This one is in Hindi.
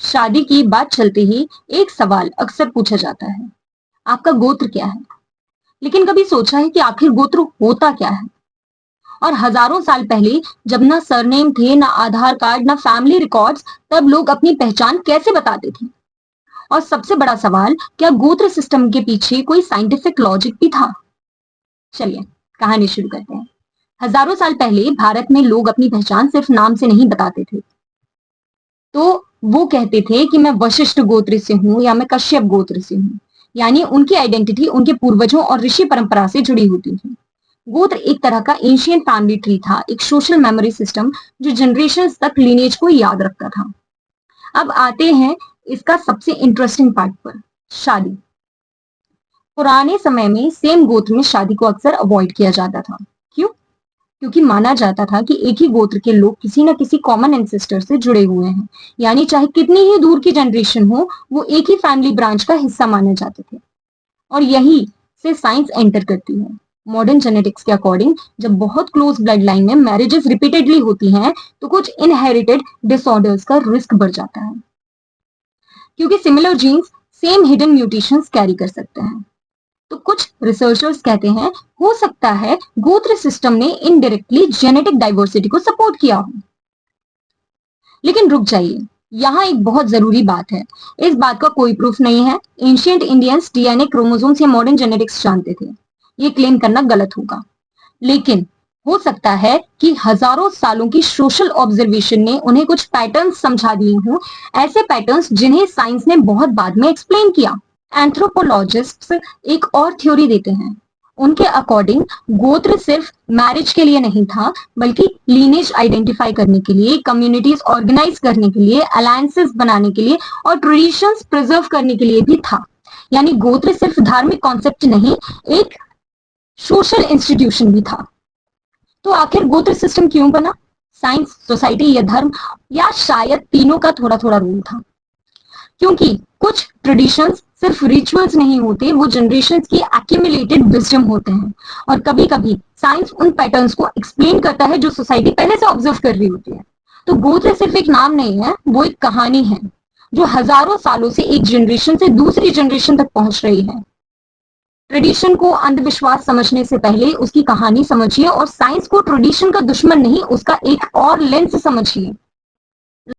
शादी की बात चलते ही एक सवाल अक्सर पूछा जाता है, आपका गोत्र क्या है? लेकिन कभी सोचा है कि आखिर गोत्र होता क्या है? और हजारों साल पहले जब ना सरनेम थे, ना आधार कार्ड, ना फैमिली रिकॉर्ड्स, तब लोग अपनी पहचान कैसे बताते थे? और सबसे बड़ा सवाल, क्या गोत्र सिस्टम के पीछे कोई साइंटिफिक लॉजिक भी था? चलिए कहानी शुरू करते हैं। हजारों साल पहले भारत में लोग अपनी पहचान सिर्फ नाम से नहीं बताते थे। तो वो कहते थे कि मैं वशिष्ठ गोत्र से हूँ या मैं कश्यप गोत्र से हूँ। यानी उनकी आइडेंटिटी उनके पूर्वजों और ऋषि परंपरा से जुड़ी होती थी। गोत्र एक तरह का एंशियंट फैमिली ट्री था, एक सोशल मेमोरी सिस्टम जो जनरेशंस तक लीनेज को याद रखता था। अब आते हैं इसका सबसे इंटरेस्टिंग पार्ट पर, शादी। पुराने समय में सेम गोत्र में शादी को अक्सर अवॉइड किया जाता था। क्यों? क्योंकि माना जाता था कि एक ही गोत्र के लोग किसी न किसी कॉमन एंसेस्टर से जुड़े हुए हैं। यानी चाहे कितनी ही दूर की जनरेशन हो, वो एक ही फैमिली ब्रांच का हिस्सा माने जाते थे। और यही से साइंस एंटर करती है। मॉडर्न जेनेटिक्स के अकॉर्डिंग जब बहुत क्लोज ब्लड लाइन में मैरिजेस रिपीटेडली होती हैं, तो कुछ इनहेरिटेड डिसऑर्डर्स का रिस्क बढ़ जाता है, क्योंकि similar genes same hidden mutations carry कर सकते हैं। तो कुछ रिसर्चर्स कहते हैं हो सकता है गोत्र सिस्टम ने इनडायरेक्टली जेनेटिक डाइवर्सिटी को सपोर्ट किया हो। लेकिन रुक जाइए, यहाँ एक बहुत जरूरी बात है। इस बात का कोई प्रूफ नहीं है। एंशियंट इंडियंस डीएनए, क्रोमोसोम्स या मॉडर्न जेनेटिक्स जानते थे, ये क्लेम करना गलत होगा। लेकिन हो सकता है कि हजारों सालों की सोशल ऑब्जर्वेशन ने उन्हें कुछ पैटर्न्स समझा दिए हों, ऐसे पैटर्न्स जिन्हें साइंस ने बहुत बाद में एक्सप्लेन किया। एंथ्रोपोलॉजिस्ट्स एक और थ्योरी देते हैं। उनके अकॉर्डिंग गोत्र सिर्फ मैरिज के लिए नहीं था, बल्कि लीनेज आइडेंटिफाई करने के लिए, कम्युनिटीज ऑर्गेनाइज करने के लिए, अलायंसेस बनाने के लिए और ट्रेडिशंस प्रिजर्व करने के लिए भी था। यानी गोत्र सिर्फ धार्मिक कॉन्सेप्ट नहीं, एक सोशल इंस्टीट्यूशन भी था। तो आखिर गोत्र सिस्टम क्यों बना? साइंस, सोसाइटी या धर्म, या शायद तीनों का थोड़ा थोड़ा रोल था? क्योंकि कुछ ट्रेडिशंस सिर्फ रिचुअल्स नहीं होते, वो जनरेशंस की एक्यूमुलेटेड विजडम होते हैं। और कभी कभी साइंस उन पैटर्न्स को एक्सप्लेन करता है जो सोसाइटी पहले से ऑब्जर्व कर रही होती है। तो गोत्र सिर्फ एक नाम नहीं है, वो एक कहानी है जो हजारों सालों से एक जनरेशन से दूसरी जनरेशन तक पहुंच रही है। ट्रेडिशन को अंधविश्वास समझने से पहले उसकी कहानी समझिए, और साइंस को ट्रेडिशन का दुश्मन नहीं, उसका एक और लेंस समझिए।